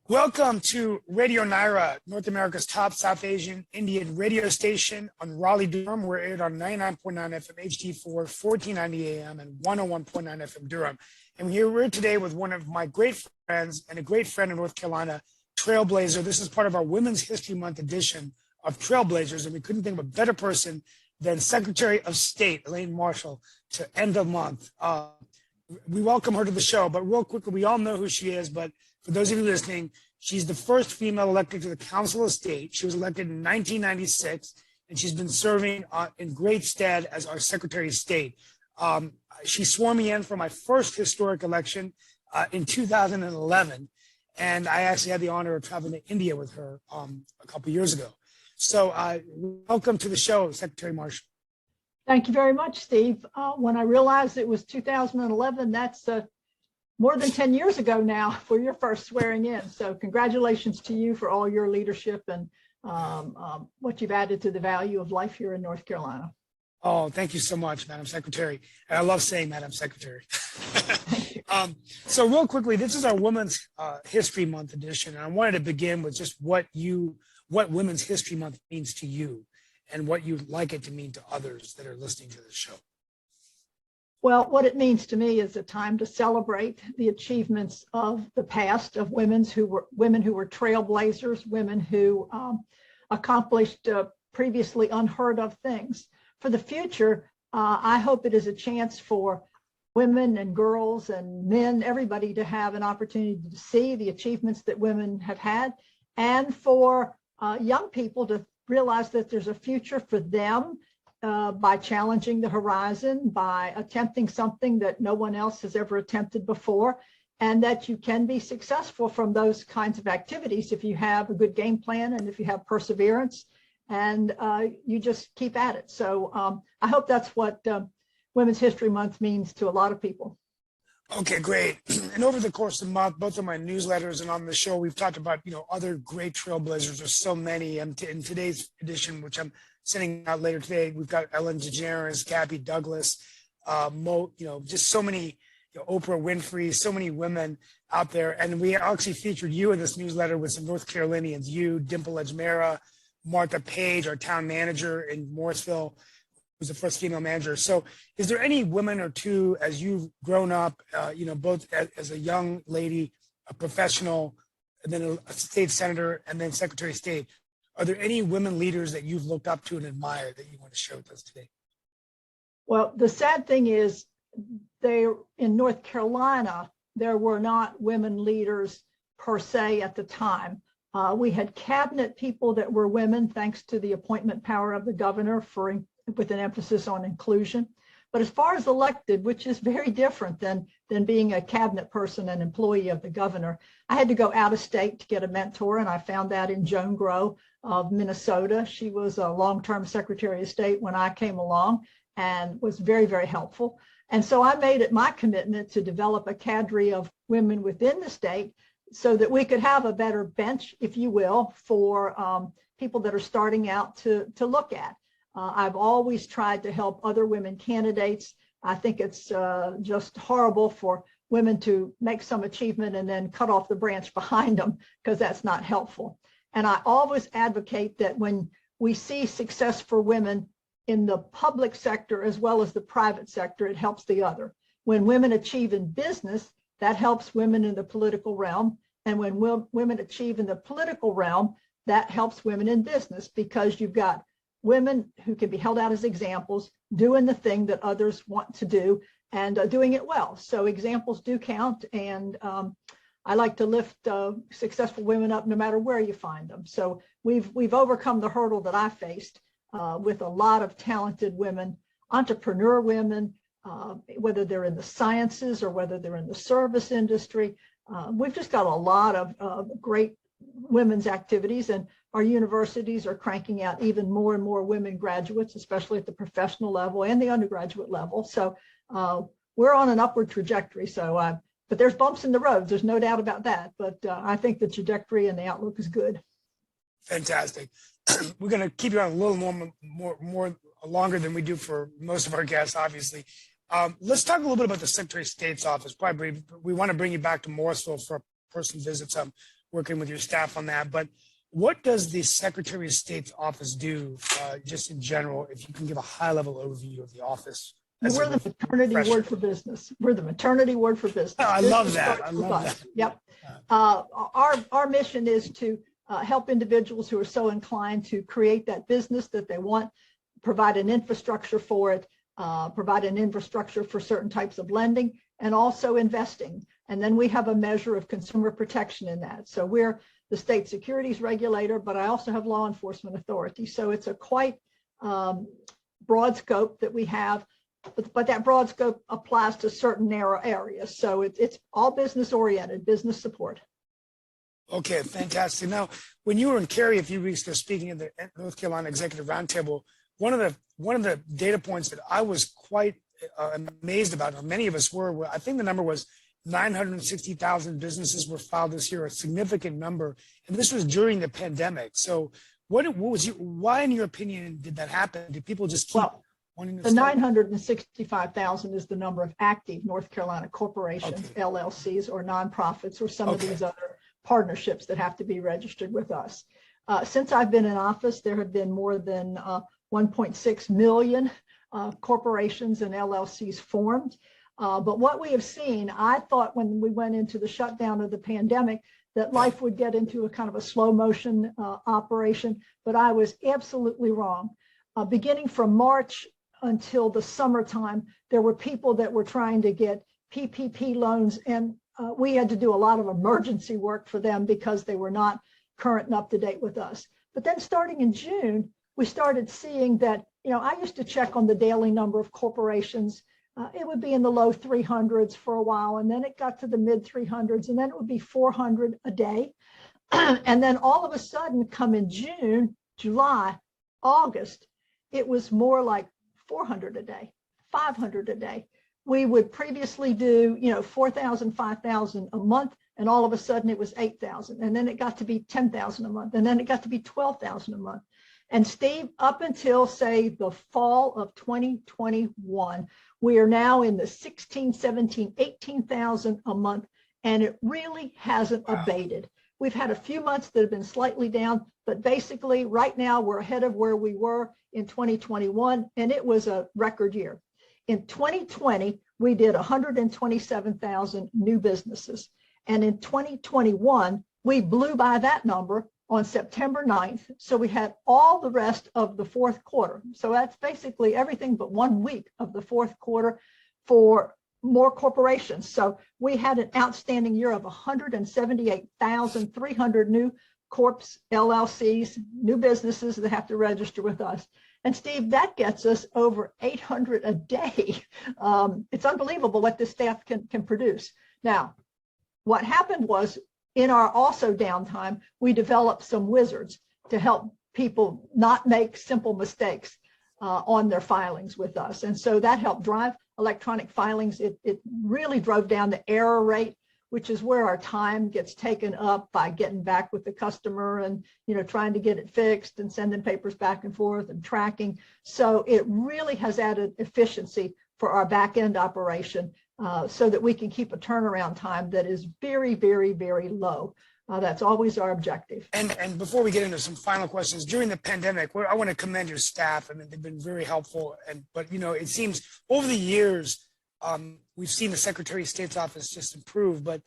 Welcome to Radio Nyra, North America's top South Asian Indian radio station on Raleigh-Durham. We're aired on 99.9 FM HD4, 1490 AM, and 101.9 FM Durham. And we're today with one of my great friends and a great friend in North Carolina, Trailblazer. This is part of our Women's History Month edition of Trailblazers, and we couldn't think of a better person than Secretary of State Elaine Marshall to end the month. We welcome her to the show, but real quickly, we all know who she is, but for those of you listening, she's the first female elected to the Council of State. She was elected in 1996, and she's been serving in great stead as our Secretary of State. She swore me in for my first historic election in 2011, and I actually had the honor of traveling to India with her a couple years ago. So welcome to the show, Secretary Marshall. Thank you very much, Steve. When I realized it was 2011, that's more than 10 years ago now for your first swearing in. So congratulations to you for all your leadership and what you've added to the value of life here in North Carolina. Oh, thank you so much, Madam Secretary. And I love saying Madam Secretary. So real quickly, this is our Women's History Month edition. And I wanted to begin with just what Women's History Month means to you and what you'd like it to mean to others that are listening to this show. Well, what it means to me is a time to celebrate the achievements of the past, of women who were trailblazers, women who accomplished previously unheard of things. For the future, I hope it is a chance for women and girls and men, everybody, to have an opportunity to see the achievements that women have had, and for young people to realize that there's a future for them by challenging the horizon, by attempting something that no one else has ever attempted before, and that you can be successful from those kinds of activities if you have a good game plan and if you have perseverance and you just keep at it. So I hope that's what Women's History Month means to a lot of people. Okay, great. And over the course of the month, both of my newsletters and on the show, we've talked about, other great trailblazers. There's so many. And in today's edition, which I'm sending out later today, we've got Ellen DeGeneres, Gabby Douglas, just so many, Oprah Winfrey, so many women out there. And we actually featured you in this newsletter with some North Carolinians, you, Dimple Ejmera, Martha Page, our town manager in Morrisville, who's the first female manager. So is there any women or two, as you've grown up, both as a young lady, a professional, and then a state senator, and then Secretary of State, are there any women leaders that you've looked up to and admired that you want to share with us today? Well, the sad thing is, in North Carolina, there were not women leaders per se at the time. We had cabinet people that were women, thanks to the appointment power of the governor with an emphasis on inclusion. But as far as elected, which is very different than being a cabinet person, an employee of the governor, I had to go out of state to get a mentor, and I found that in Joan Grow of Minnesota. She was a long-term Secretary of State when I came along and was very, very helpful. And so I made it my commitment to develop a cadre of women within the state so that we could have a better bench, if you will, for people that are starting out to look at. I've always tried to help other women candidates. I think it's just horrible for women to make some achievement and then cut off the branch behind them, because that's not helpful. And I always advocate that when we see success for women in the public sector as well as the private sector, it helps the other. When women achieve in business, that helps women in the political realm. And when women achieve in the political realm, that helps women in business, because you've got women who can be held out as examples, doing the thing that others want to do and doing it well. So examples do count. And I like to lift successful women up no matter where you find them. So we've overcome the hurdle that I faced with a lot of talented women, entrepreneur women, whether they're in the sciences or whether they're in the service industry. We've just got a lot of great women's activities, and our universities are cranking out even more and more women graduates, especially at the professional level and the undergraduate level. So we're on an upward trajectory. So, but there's bumps in the road. There's no doubt about that. But I think the trajectory and the outlook is good. Fantastic. We're going to keep you on a little more longer than we do for most of our guests, obviously. Let's talk a little bit about the Secretary of State's office. Probably we want to bring you back to Morrisville for a person visits working with your staff on that. But what does the Secretary of State's office do, just in general, if you can give a high-level overview of the office? We're the maternity word for business. We're the maternity word for business. Oh, I love that. I love that. Yep. Our mission is to help individuals who are so inclined to create that business that they want, provide an infrastructure for it, provide an infrastructure for certain types of lending, and also investing. And then we have a measure of consumer protection in that. So we're the state securities regulator, but I also have law enforcement authority. So it's a quite broad scope that we have, but that broad scope applies to certain narrow areas. So it's all business oriented, business support. Okay, fantastic. Now, when you were in Cary a few weeks ago speaking at the North Carolina Executive Roundtable, one of the data points that I was quite amazed about, or many of us were, I think the number was 960,000 businesses were filed this year, a significant number, and this was during the pandemic. So, why, in your opinion, did that happen? Did people just keep wanting to? The 965,000 is the number of active North Carolina corporations, okay, LLCs, or nonprofits, or some of these other partnerships that have to be registered with us. Since I've been in office, there have been more than 1.6 million corporations and LLCs formed. But what we have seen, I thought when we went into the shutdown of the pandemic that life would get into a kind of a slow motion operation, but I was absolutely wrong. Beginning from March until the summertime, there were people that were trying to get PPP loans, and we had to do a lot of emergency work for them because they were not current and up to date with us. But then starting in June, we started seeing that, I used to check on the daily number of corporations. It would be in the low 300s for a while, and then it got to the mid 300s, and then it would be 400 a day. And then all of a sudden, come in June, July, August, it was more like 400 a day, 500 a day. We would previously do, 4,000, 5,000 a month, and all of a sudden it was 8,000, and then it got to be 10,000 a month, and then it got to be 12,000 a month. And Steve, up until say the fall of 2021, we are now in the 16, 17, 18,000 a month, and it really hasn't abated. We've had a few months that have been slightly down, but basically right now we're ahead of where we were in 2021, and it was a record year. In 2020, we did 127,000 new businesses. And in 2021, we blew by that number on September 9th. So we had all the rest of the fourth quarter. So that's basically everything but 1 week of the fourth quarter for more corporations. So we had an outstanding year of 178,300 new corps, LLCs, new businesses that have to register with us. And Steve, that gets us over 800 a day. It's unbelievable what this staff can produce. Now, what happened was in our also downtime, we developed some wizards to help people not make simple mistakes on their filings with us. And so that helped drive electronic filings. It really drove down the error rate, which is where our time gets taken up by getting back with the customer and, trying to get it fixed and sending papers back and forth and tracking. So it really has added efficiency for our back end operation so that we can keep a turnaround time that is very, very, very low. That's always our objective. And before we get into some final questions, during the pandemic, I want to commend your staff. I mean, they've been very helpful. But it seems over the years, we've seen the Secretary of State's office just improve. But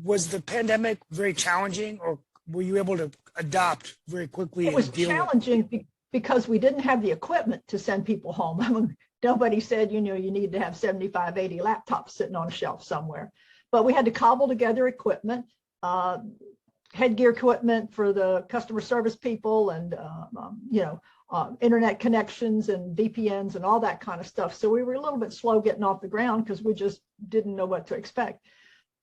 was the pandemic very challenging, or were you able to adopt very quickly? It was challenging because we didn't have the equipment to send people home. I mean, nobody said, you need to have 75, 80 laptops sitting on a shelf somewhere. But we had to cobble together equipment, headgear equipment for the customer service people, and internet connections and VPNs and all that kind of stuff. So we were a little bit slow getting off the ground because we just didn't know what to expect.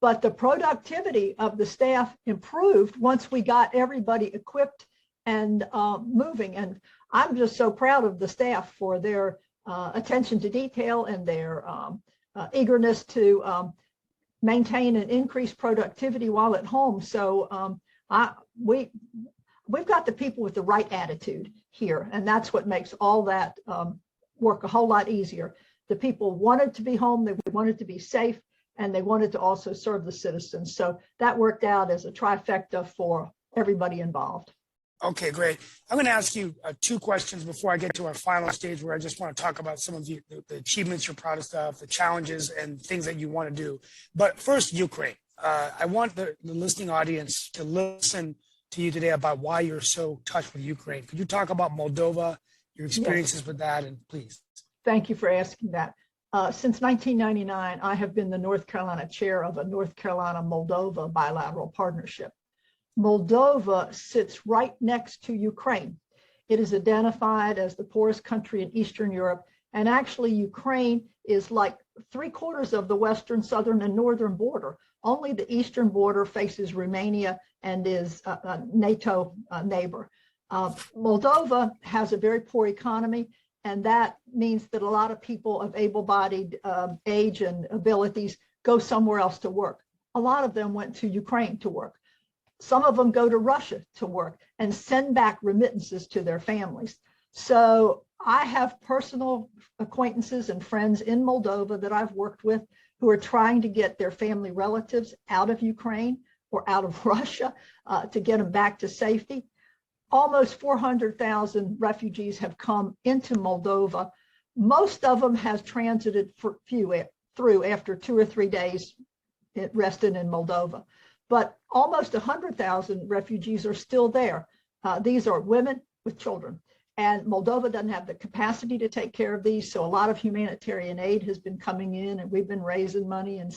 But the productivity of the staff improved once we got everybody equipped and moving. And I'm just so proud of the staff for their attention to detail and their eagerness to maintain and increase productivity while at home. So we've got the people with the right attitude here, and that's what makes all that work a whole lot easier. The people wanted to be home, they wanted to be safe, and they wanted to also serve the citizens. So that worked out as a trifecta for everybody involved. Okay, great. I'm going to ask you two questions before I get to our final stage, where I just want to talk about some of the achievements you're proudest of, the challenges and things that you want to do. But first, Ukraine. I want the listening audience to listen to you today about why you're so touched with Ukraine. Could you talk about Moldova, your experiences with that, and please? Thank you for asking that. Since 1999, I have been the North Carolina chair of a North Carolina-Moldova bilateral partnership. Moldova sits right next to Ukraine. It is identified as the poorest country in Eastern Europe. And actually, Ukraine is like 3/4 of the western, southern, and northern border. Only the eastern border faces Romania and is a NATO neighbor. Moldova has a very poor economy, and that means that a lot of people of able-bodied age and abilities go somewhere else to work. A lot of them went to Ukraine to work. Some of them go to Russia to work and send back remittances to their families. So I have personal acquaintances and friends in Moldova that I've worked with who are trying to get their family relatives out of Ukraine or out of Russia to get them back to safety. Almost 400,000 refugees have come into Moldova. Most of them has transited through after 2 or 3 days rested in Moldova. But almost 100,000 refugees are still there. These are women with children. And Moldova doesn't have the capacity to take care of these. So a lot of humanitarian aid has been coming in, and we've been raising money and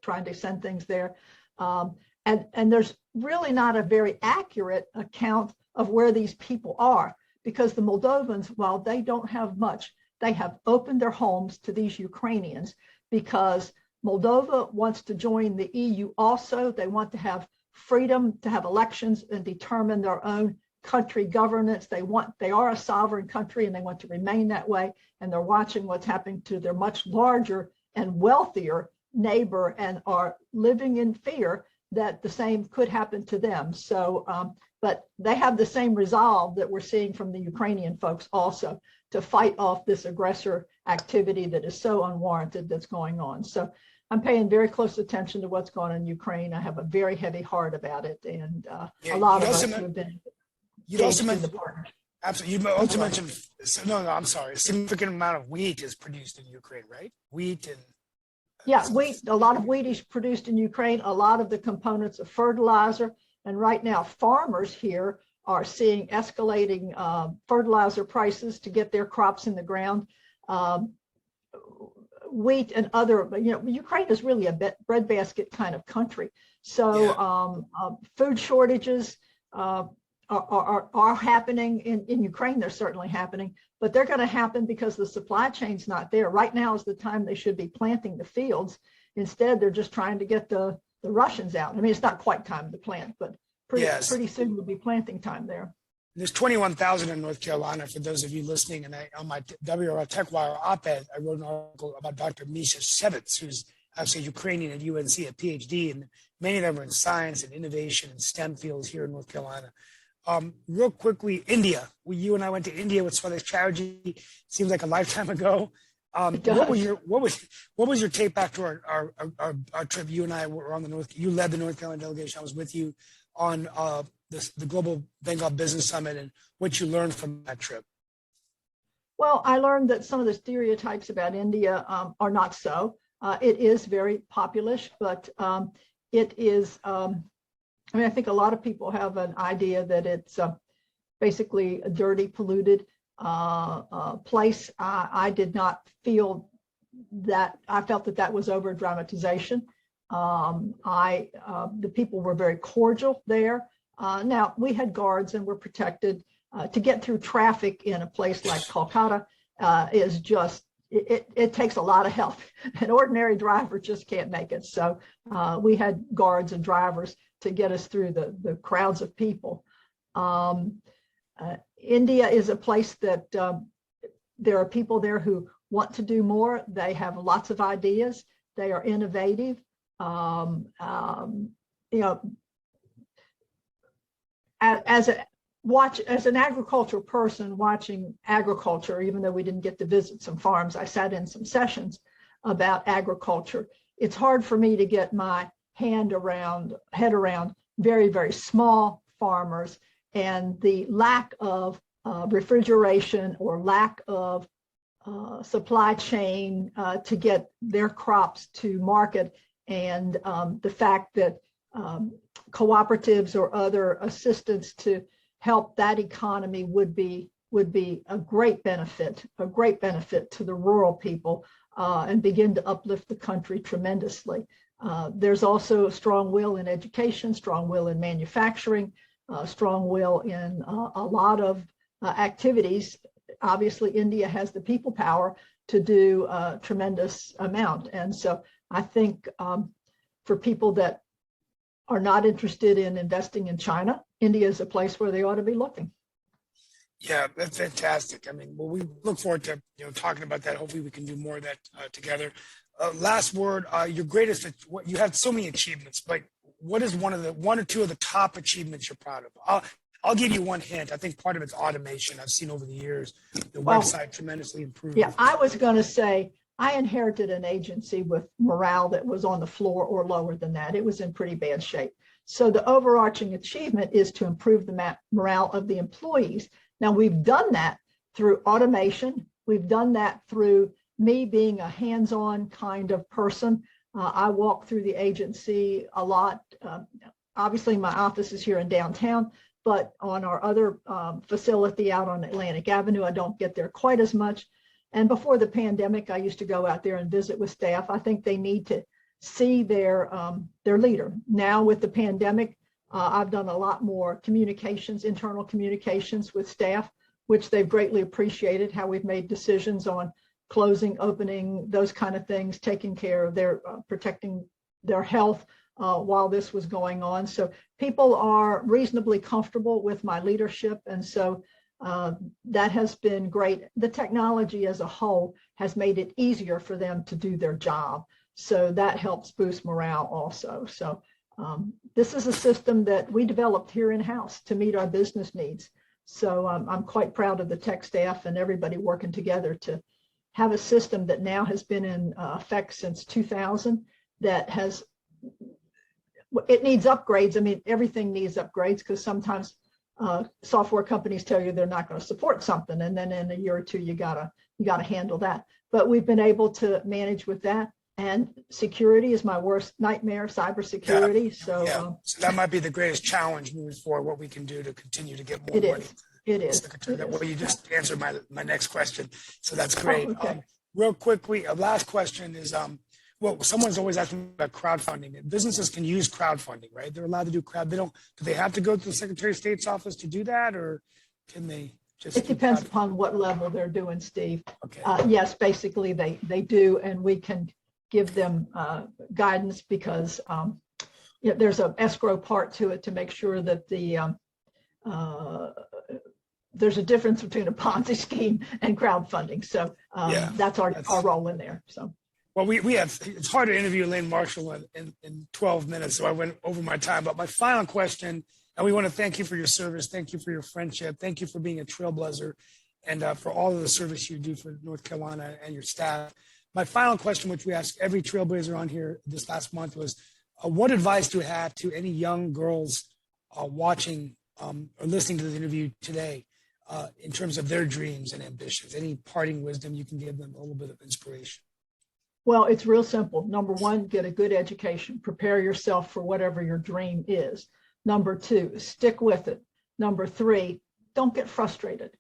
trying to send things there. And there's really not a very accurate account of where these people are, because the Moldovans, while they don't have much, they have opened their homes to these Ukrainians because Moldova wants to join the EU also. They want to have freedom to have elections and determine their own country governance. They are a sovereign country and they want to remain that way. And they're watching what's happening to their much larger and wealthier neighbor and are living in fear that the same could happen to them. So, but they have the same resolve that we're seeing from the Ukrainian folks also to fight off this aggressor activity that is so unwarranted that's going on. So I'm paying very close attention to what's going on in Ukraine. I have a very heavy heart about it. And a lot of us have been engaged in the partnership. Absolutely. You also mentioned, I'm sorry, a significant amount of wheat is produced in Ukraine, right? Wheat and... Yeah, wheat, a lot of wheat is produced in Ukraine, a lot of the components of fertilizer. And right now, farmers here are seeing escalating fertilizer prices to get their crops in the ground. Wheat and other, Ukraine is really a breadbasket kind of country. So food shortages are happening in Ukraine. They're certainly happening, but they're going to happen because the supply chain's not there. Right now is the time they should be planting the fields. Instead, they're just trying to get the Russians out. I mean, it's not quite time to plant, but pretty soon will be planting time there. There's 21,000 in North Carolina for those of you listening. And on my WRL TechWire op-ed, I wrote an article about Dr. Misha Shevets, who's actually Ukrainian at UNC, a PhD, and many of them are in science and innovation and STEM fields here in North Carolina. Real quickly, India. You and I went to India with Swadesh Chatterjee. Seems like a lifetime ago. What was your take back to our trip? You and I were on you led the North Carolina delegation. I was with you on the Global Bengal Business Summit, and what you learned from that trip. Well, I learned that some of the stereotypes about India are not so. It is very populous, but it is, I think a lot of people have an idea that it's basically a dirty, polluted place. I did not feel that. I felt that was over dramatization. The people were very cordial there. Now, we had guards and were protected. To get through traffic in a place like Kolkata is just, it takes a lot of help. An ordinary driver just can't make it. So we had guards and drivers to get us through the crowds of people. India is a place that there are people there who want to do more. They have lots of ideas. They are innovative. As an agricultural person watching agriculture, even though we didn't get to visit some farms, I sat in some sessions about agriculture. it's hard for me to get my head around very, very small farmers and the lack of refrigeration or lack of supply chain to get their crops to market, and the fact that cooperatives or other assistance to help that economy would be a great benefit to the rural people and begin to uplift the country tremendously. There's also a strong will in education, strong will in manufacturing, strong will in a lot of activities. Obviously, India has the people power to do a tremendous amount. And so I think for people that are not interested in investing in China, India is a place where they ought to be looking. Yeah, that's fantastic. I mean, well, we look forward to talking about that. Hopefully, we can do more of that together. Last word, your greatest. You had so many achievements, but what is one or two of the top achievements you're proud of? I'll give you one hint. I think part of it's automation. I've seen over the years the website tremendously improved. Yeah, I was going to say I inherited an agency with morale that was on the floor or lower than that. It was in pretty bad shape. So the overarching achievement is to improve the morale of the employees. Now, we've done that through automation. We've done that through me being a hands-on kind of person. I walk through the agency a lot. Obviously, my office is here in downtown, but on our other facility out on Atlantic Avenue, I don't get there quite as much. And before the pandemic, I used to go out there and visit with staff. I think they need to see their leader. Now with the pandemic, I've done a lot more communications, internal communications with staff, which they've greatly appreciated, how we've made decisions on closing, opening, those kind of things, taking care of their, protecting their health while this was going on. So people are reasonably comfortable with my leadership. And so that has been great. The technology as a whole has made it easier for them to do their job. So that helps boost morale also. So this is a system that we developed here in-house to meet our business needs. So I'm quite proud of the tech staff and everybody working together to have a system that now has been in effect since 2000 that has, it needs upgrades. I mean, everything needs upgrades because sometimes software companies tell you they're not going to support something, and then in a year or two you gotta handle that. But we've been able to manage with that. And security is my worst nightmare, cybersecurity. Yeah. So that might be the greatest challenge moving forward, what we can do to continue to get more money. It is. Well, you just answered my next question, so that's great. Oh, okay. Real quickly, last question is, well, someone's always asking about crowdfunding. Businesses can use crowdfunding, right? They're allowed to do do they have to go to the Secretary of State's office to do that, or can they just? It depends upon what level they're doing, Steve. Okay. Yes, basically they do, and we can give them guidance because there's an escrow part to it to make sure that there's a difference between a Ponzi scheme and crowdfunding. So that's our role in there. So. Well, we have, it's hard to interview Elaine Marshall in 12 minutes, so I went over my time. But my final question, and we want to thank you for your service. Thank you for your friendship. Thank you for being a trailblazer and for all of the service you do for North Carolina and your staff. My final question, which we asked every trailblazer on here this last month, was what advice do you have to any young girls watching or listening to this interview today in terms of their dreams and ambitions? Any parting wisdom you can give them, a little bit of inspiration? Well, it's real simple. Number one, get a good education. Prepare yourself for whatever your dream is. Number two, stick with it. Number three, don't get frustrated.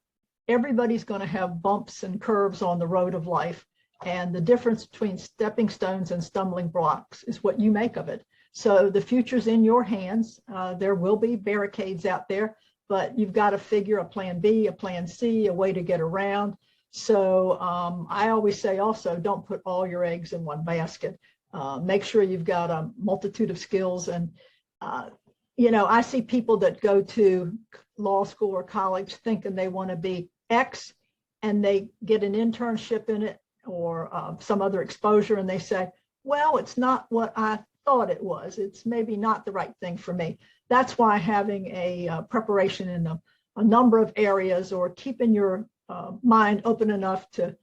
Everybody's going to have bumps and curves on the road of life. And the difference between stepping stones and stumbling blocks is what you make of it. So the future's in your hands. There will be barricades out there, but you've got to figure a plan B, a plan C, a way to get around. So I always say also, don't put all your eggs in one basket. Make sure you've got a multitude of skills. And, I see people that go to law school or college thinking they want to be X, and they get an internship in it or some other exposure, and they say, well, it's not what I thought it was. It's maybe not the right thing for me. That's why having a preparation in a number of areas, or keeping your mind open enough to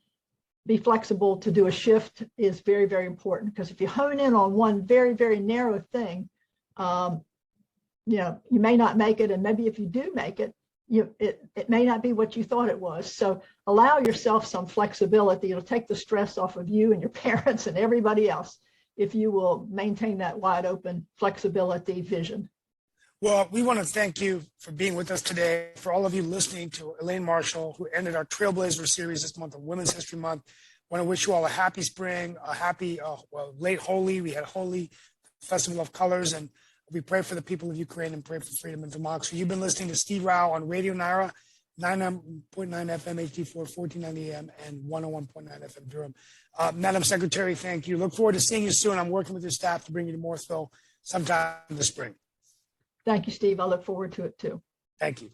be flexible to do a shift is very, very important, because if you hone in on one very, very narrow thing, you may not make it. And maybe if you do make it, it may not be what you thought it was. So allow yourself some flexibility. It'll take the stress off of you and your parents and everybody else if you will maintain that wide open flexibility vision. Well, we want to thank you for being with us today. For all of you listening to Elaine Marshall, who ended our Trailblazer series this month of Women's History Month, I want to wish you all a happy spring, a happy late Holi. We had Holi, Festival of Colors, and we pray for the people of Ukraine and pray for freedom and democracy. You've been listening to Steve Rao on Radio Nyra, 99.9 FM HD4, 1490 AM, and 101.9 FM Durham. Madam Secretary, thank you. Look forward to seeing you soon. I'm working with your staff to bring you to Morrisville sometime in the spring. Thank you, Steve. I look forward to it too. Thank you.